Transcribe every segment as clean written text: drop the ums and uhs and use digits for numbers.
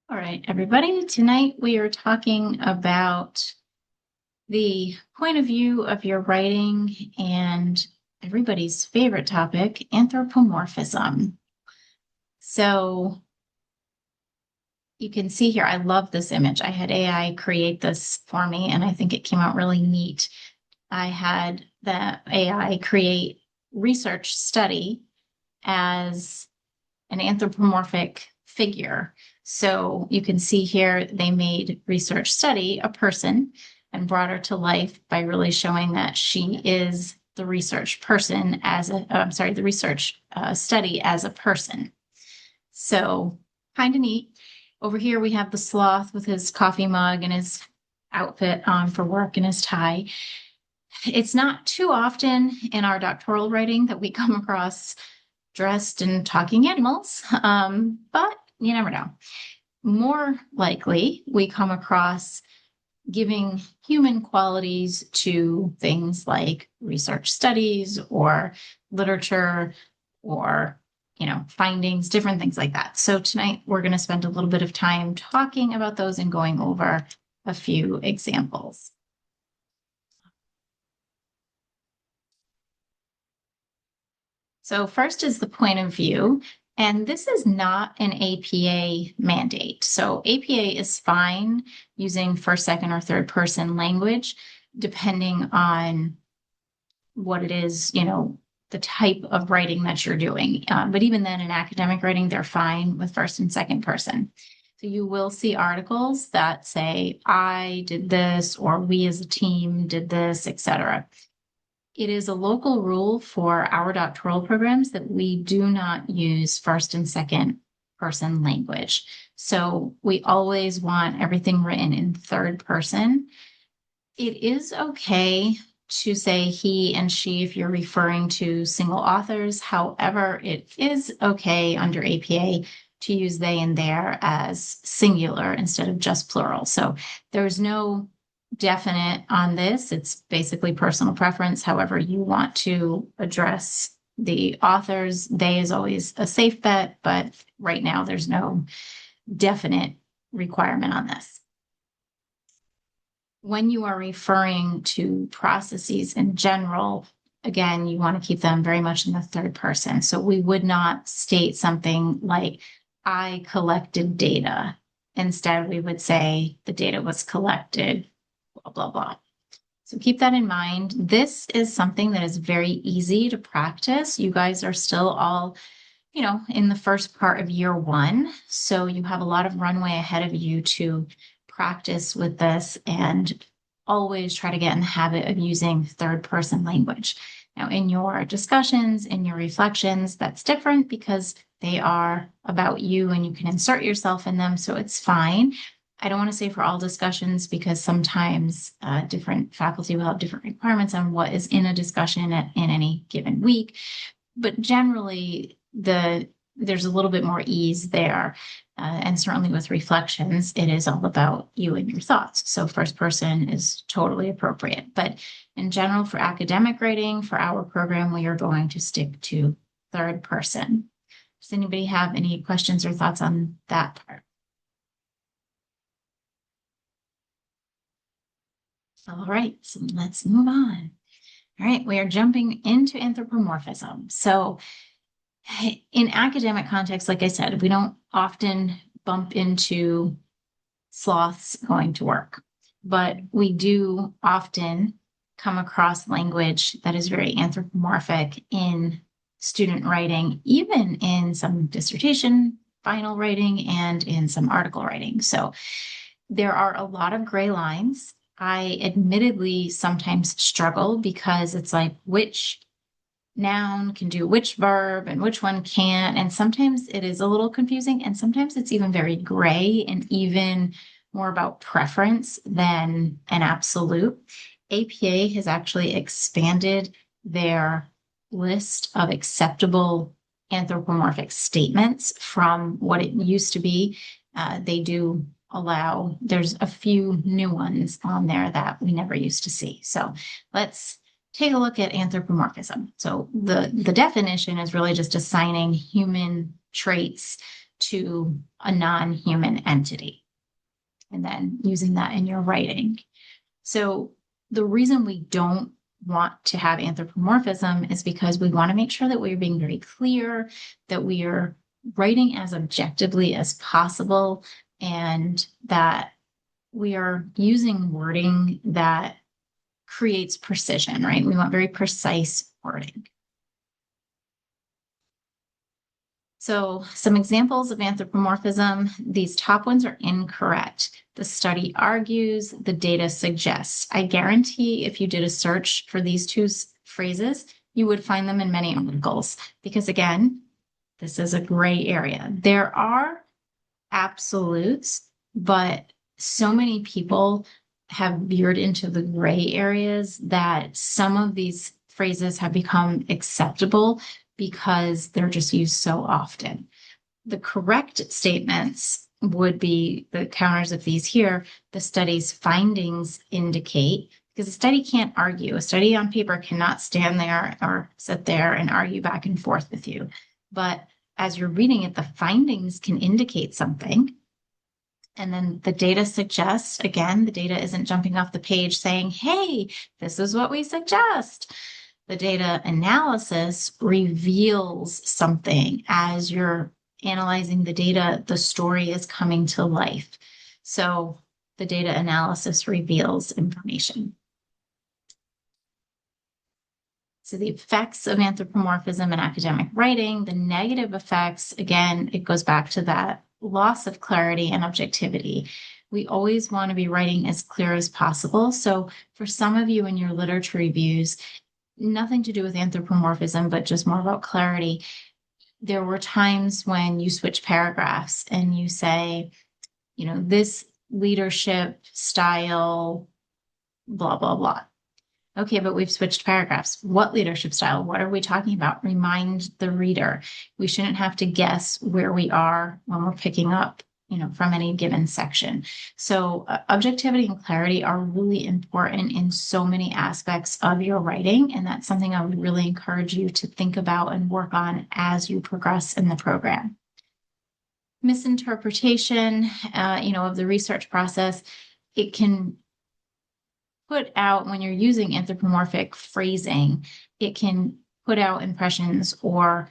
All right, everybody. Tonight we are talking about the point of view of your writing and everybody's favorite topic, anthropomorphism. So you can see here, I love this image. I had AI create this for me, and I think it came out really neat. I had the AI create research study as an anthropomorphic figure. So you can see here they made research study a person and brought her to life by really showing that she is the research person as a, I'm sorry, the research study as a person. So kind of neat. Over here we have the sloth with his coffee mug and his outfit on for work and his tie. It's not too often in our doctoral writing that we come across dressed and talking animals, but you never know. More likely, we come across giving human qualities to things like research studies or literature or findings, different things like that. So tonight we're going to spend a little bit of time talking about those and going over a few examples. So first is the point of view, and this is not an APA mandate. So APA is fine using first, second, or third person language, depending on what it is, the type of writing that you're doing. But even then, in academic writing, they're fine with first and second person. So you will see articles that say, I did this, or we as a team did this, etc. It is a local rule for our doctoral programs that we do not use first and second person language. So we always want everything written in third person. It is okay to say he and she if you're referring to single authors. However, it is okay under APA to use they and their as singular instead of just plural. So there's no definite on this. It's basically personal preference. However, you want to address the authors. They is always a safe bet, but right now there's no definite requirement on this. When you are referring to processes in general, again, you want to keep them very much in the third person. So we would not state something like, I collected data. Instead, we would say the data was collected, blah, blah, blah. So keep that in mind. This is something that is very easy to practice. You guys are still all, in the first part of year one. So you have a lot of runway ahead of you to practice with this and always try to get in the habit of using third person language. Now, in your discussions, in your reflections, that's different because they are about you and you can insert yourself in them. So it's fine. I don't want to say for all discussions because sometimes different faculty will have different requirements on what is in a discussion in any given week. But generally, there's a little bit more ease there. And certainly with reflections, it is all about you and your thoughts. So first person is totally appropriate. But in general, for academic writing, for our program, we are going to stick to third person. Does anybody have any questions or thoughts on that part? All right, so let's move on. All right, we are jumping into anthropomorphism. So in academic context, like I said, we don't often bump into sloths going to work, but we do often come across language that is very anthropomorphic in student writing, even in some dissertation final writing and in some article writing. So there are a lot of gray lines. I admittedly sometimes struggle because it's like, which noun can do which verb and which one can't. And sometimes it is a little confusing, and sometimes it's even very gray and even more about preference than an absolute. APA has actually expanded their list of acceptable anthropomorphic statements from what it used to be. They do allow, there's a few new ones on there that we never used to see. So let's take a look at anthropomorphism. So the definition is really just assigning human traits to a non-human entity, and then using that in your writing. So the reason we don't want to have anthropomorphism is because we want to make sure that we're being very clear, that we are writing as objectively as possible, and that we are using wording that creates precision, right? We want very precise wording. So some examples of anthropomorphism, these top ones are incorrect. The study argues, the data suggests. I guarantee if you did a search for these two phrases, you would find them in many articles because, again, this is a gray area. There are absolutes, but so many people have veered into the gray areas that some of these phrases have become acceptable because they're just used so often. The correct statements would be the counters of these here. The study's findings indicate, because a study can't argue. A study on paper cannot stand there or sit there and argue back and forth with you. But as you're reading it, the findings can indicate something. And then the data suggests, again, the data isn't jumping off the page saying, hey, this is what we suggest. The data analysis reveals something. As you're analyzing the data, the story is coming to life. So the data analysis reveals information. So the effects of anthropomorphism in academic writing, the negative effects, again, it goes back to that loss of clarity and objectivity. We always want to be writing as clear as possible. So for some of you in your literature reviews, nothing to do with anthropomorphism, but just more about clarity. There were times when you switch paragraphs and you say, you know, this leadership style, blah, blah, blah. Okay, but we've switched paragraphs. What leadership style? What are we talking about? Remind the reader. We shouldn't have to guess where we are when we're picking up, you know, from any given section. So objectivity and clarity are really important in so many aspects of your writing. And that's something I would really encourage you to think about and work on as you progress in the program. Misinterpretation, of the research process, it can put out, when you're using anthropomorphic phrasing, it can put out impressions or,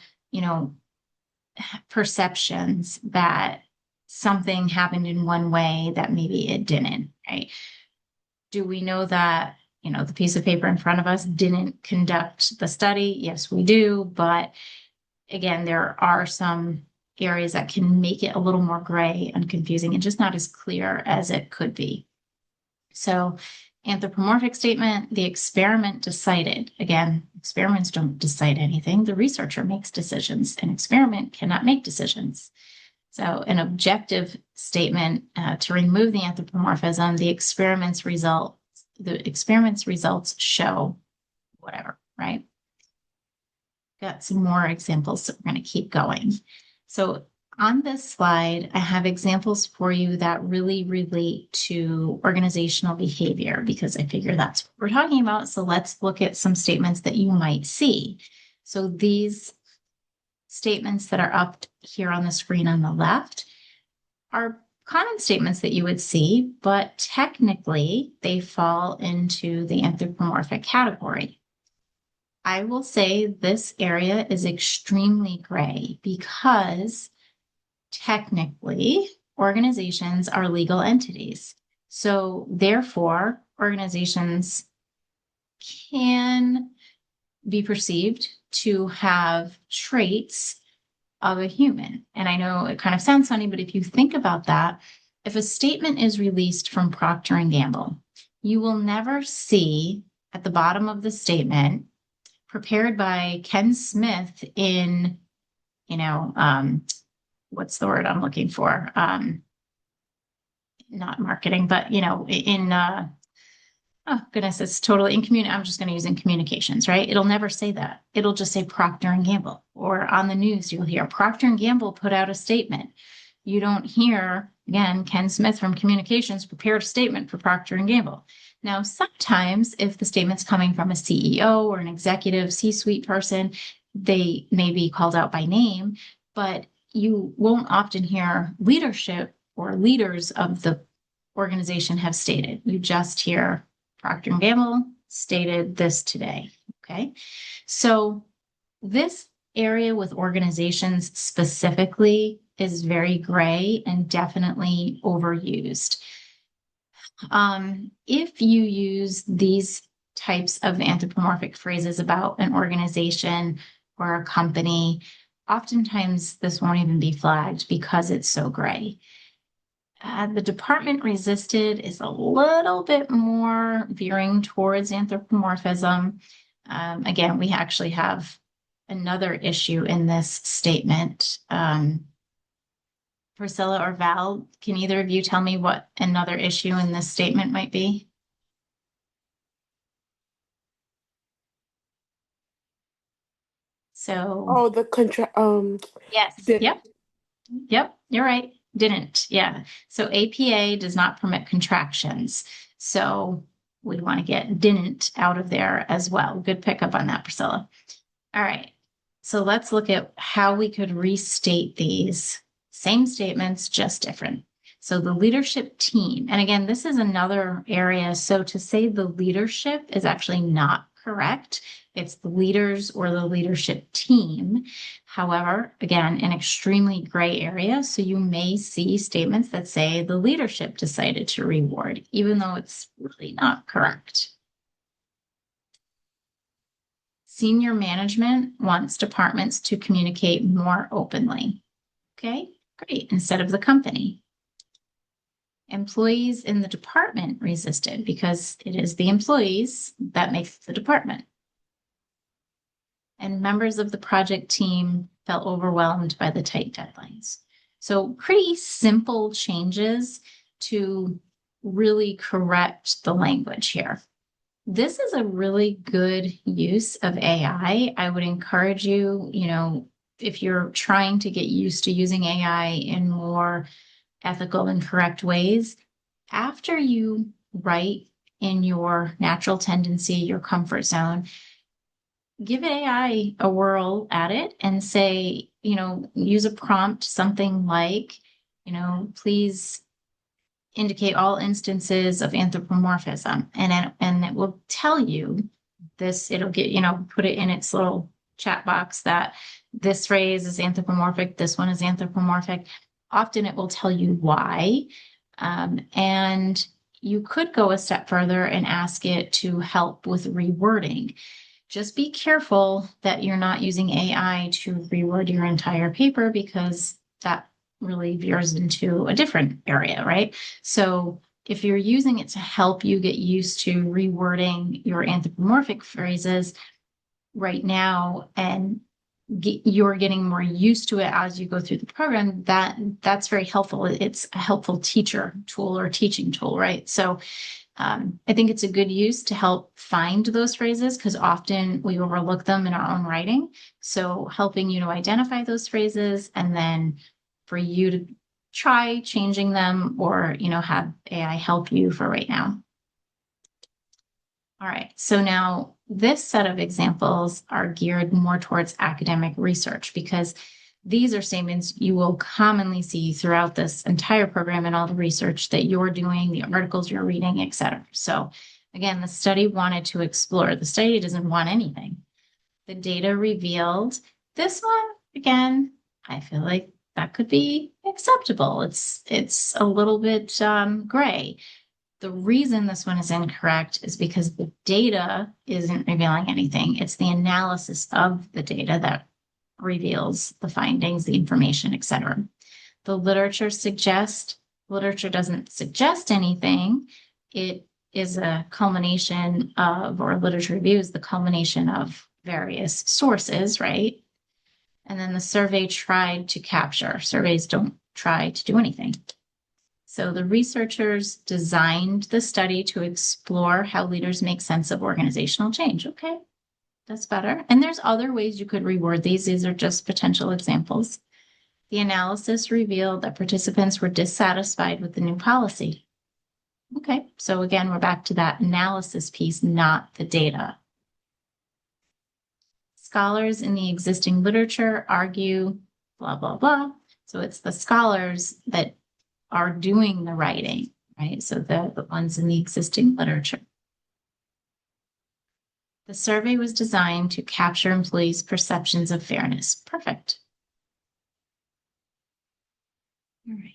perceptions that something happened in one way that maybe it didn't, right? Do we know that, the piece of paper in front of us didn't conduct the study? Yes, we do. But again, there are some areas that can make it a little more gray and confusing and just not as clear as it could be. So anthropomorphic statement, the experiment decided. Again, experiments don't decide anything. The researcher makes decisions. An experiment cannot make decisions. So an objective statement to remove the anthropomorphism, the experiment's results show whatever, right? Got some more examples, so we're going to keep going. So on this slide, I have examples for you that really relate to organizational behavior because I figure that's what we're talking about. So let's look at some statements that you might see. So these statements that are up here on the screen on the left are common statements that you would see, but technically they fall into the anthropomorphic category. I will say this area is extremely gray because technically, organizations are legal entities. So therefore, organizations can be perceived to have traits of a human. And I know it kind of sounds funny, but if you think about that, if a statement is released from Procter & Gamble, you will never see at the bottom of the statement, prepared by Ken Smith in, what's the word I'm looking for? Not marketing, but, oh goodness, it's totally I'm just going to use in communications, right? It'll never say that. It'll just say Procter & Gamble. Or on the news, you'll hear Procter & Gamble put out a statement. You don't hear, again, Ken Smith from communications prepared a statement for Procter & Gamble. Now, sometimes if the statement's coming from a CEO or an executive C-suite person, they may be called out by name, but you won't often hear leadership or leaders of the organization have stated. You just hear Procter & Gamble stated this today. Okay. So this area with organizations specifically is very gray and definitely overused. If you use these types of anthropomorphic phrases about an organization or a company, oftentimes this won't even be flagged because it's so gray. The department resisted is a little bit more veering towards anthropomorphism. Again, we actually have another issue in this statement. Priscilla or Val, can either of you tell me what another issue in this statement might be? So, Oh, the yes, did yep, you're right. Didn't, yeah. So APA does not permit contractions. So we want to get didn't out of there as well. Good pickup on that, Priscilla. All right. So let's look at how we could restate these same statements, just different. So the leadership team, and again, this is another area. So to say the leadership is actually not correct. It's the leaders or the leadership team. However, again, an extremely gray area. So you may see statements that say the leadership decided to reward, even though it's really not correct. Senior management wants departments to communicate more openly. Okay, great. Instead of the company. Employees in the department resisted because it is the employees that makes the department. And members of the project team felt overwhelmed by the tight deadlines. So pretty simple changes to really correct the language here. This is a really good use of AI. I would encourage you, if you're trying to get used to using AI in more ethical and correct ways, after you write in your natural tendency, your comfort zone, give AI a whirl at it and say, use a prompt, something like, please indicate all instances of anthropomorphism. And it will tell you this, it'll get, put it in its little chat box that this phrase is anthropomorphic, this one is anthropomorphic. Often it will tell you why. And you could go a step further and ask it to help with rewording. Just be careful that you're not using AI to reword your entire paper because that really veers into a different area, right? So if you're using it to help you get used to rewording your anthropomorphic phrases right now and you're getting more used to it as you go through the program, that's very helpful. It's a helpful teacher tool or teaching tool, right? So I think it's a good use to help find those phrases because often we overlook them in our own writing. So helping you to identify those phrases and then for you to try changing them or, have AI help you for right now. All right, so now this set of examples are geared more towards academic research because these are statements you will commonly see throughout this entire program and all the research that you're doing, the articles you're reading, et cetera. So again, the study wanted to explore. The study doesn't want anything. The data revealed this one, again, I feel like that could be acceptable. It's a little bit gray. The reason this one is incorrect is because the data isn't revealing anything. It's the analysis of the data that reveals the findings, the information, etc. The literature doesn't suggest anything. It is a culmination of, or literature review is the culmination of various sources, right? And then the survey tried to capture. Surveys don't try to do anything. So the researchers designed the study to explore how leaders make sense of organizational change. Okay, that's better. And there's other ways you could reword these. These are just potential examples. The analysis revealed that participants were dissatisfied with the new policy. Okay, so again, we're back to that analysis piece, not the data. Scholars in the existing literature argue, blah, blah, blah. So it's the scholars that are doing the writing, right? So the ones in the existing literature. The survey was designed to capture employees' perceptions of fairness. Perfect. All right.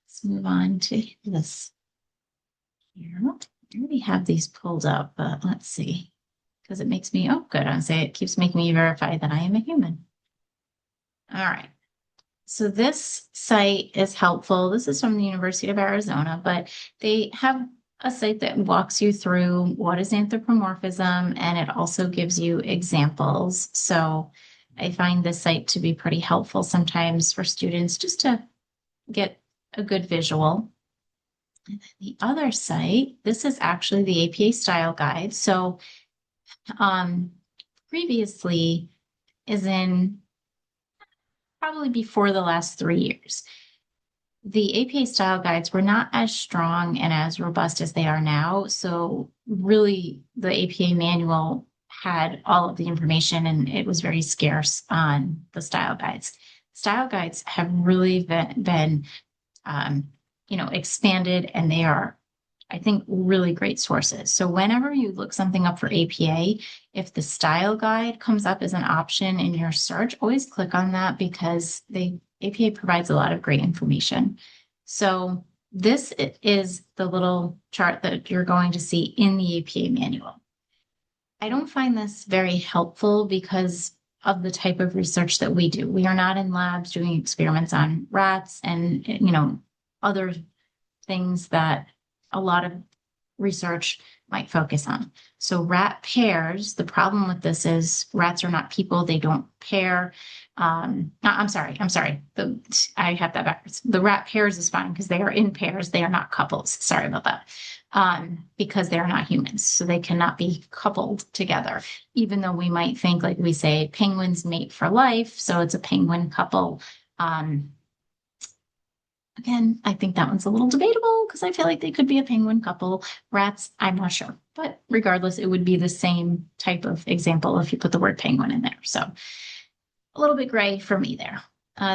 Let's move on to this here. I already have these pulled up, but let's see. Because it makes me, oh, good. I say it keeps making me verify that I am a human. All right. So this site is helpful. This is from the University of Arizona, but they have a site that walks you through what is anthropomorphism, and it also gives you examples. So I find this site to be pretty helpful sometimes for students just to get a good visual. And then the other site, this is actually the APA style guide. So previously is in probably before the last 3 years. The APA style guides were not as strong and as robust as they are now. So really the APA manual had all of the information and it was very scarce on the style guides. Style guides have really been expanded, and they are, I think, really great sources. So whenever you look something up for APA, if the style guide comes up as an option in your search, always click on that because APA provides a lot of great information. So this is the little chart that you're going to see in the APA manual. I don't find this very helpful because of the type of research that we do. We are not in labs doing experiments on rats and, other things that a lot of research might focus on. So rat pairs, the problem with this is rats are not people. They don't pair. I'm sorry. I have that backwards. The rat pairs is fine because they are in pairs. They are not couples. Sorry about that. Because they are not humans. So they cannot be coupled together, even though we might think, like we say, penguins mate for life. So it's a penguin couple. Again, I think that one's a little debatable because I feel like they could be a penguin couple. Rats, I'm not sure. But regardless, it would be the same type of example if you put the word penguin in there. So a little bit gray for me there.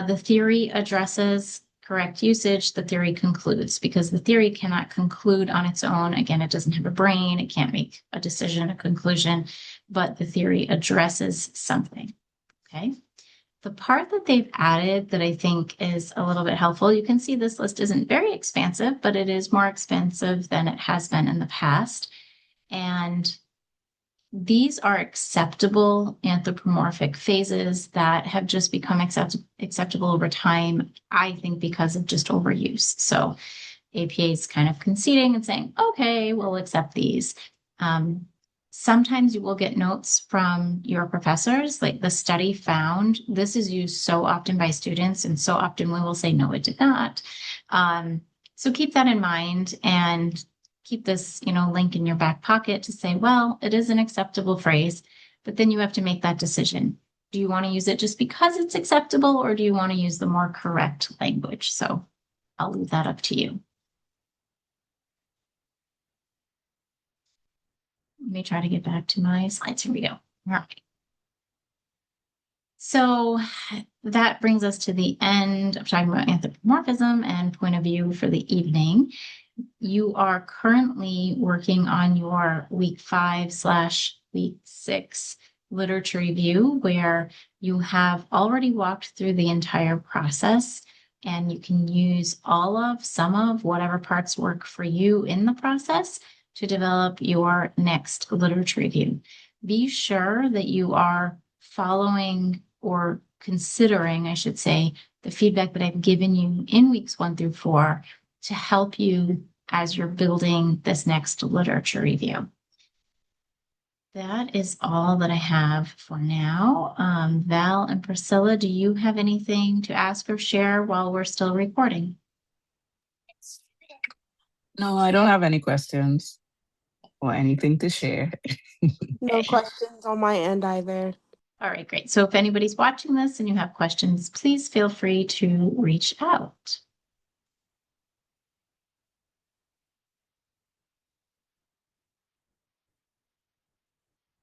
The theory addresses correct usage. The theory concludes because the theory cannot conclude on its own. Again, it doesn't have a brain. It can't make a decision, a conclusion, but the theory addresses something. Okay. The part that they've added that I think is a little bit helpful, you can see this list isn't very expansive, but it is more expansive than it has been in the past. And these are acceptable anthropomorphic phases that have just become acceptable over time, I think, because of just overuse. So APA is kind of conceding and saying, okay, we'll accept these. Sometimes you will get notes from your professors, like the study found. This is used so often by students, and so often we will say, no, it did not. So keep that in mind and keep this, link in your back pocket to say, well, it is an acceptable phrase, but then you have to make that decision. Do you want to use it just because it's acceptable, or do you want to use the more correct language? So I'll leave that up to you. Let me try to get back to my slides. Here we go. All right. So that brings us to the end of talking about anthropomorphism and point of view for the evening. You are currently working on your week 5/week 6 literature review, where you have already walked through the entire process, and you can use some of, whatever parts work for you in the process to develop your next literature review. Be sure that you are following or considering, I should say, the feedback that I've given you in weeks 1-4 to help you as you're building this next literature review. That is all that I have for now. Val and Priscilla, do you have anything to ask or share while we're still recording? No, I don't have any questions or anything to share. No questions on my end either. All right, great. So if anybody's watching this and you have questions, please feel free to reach out.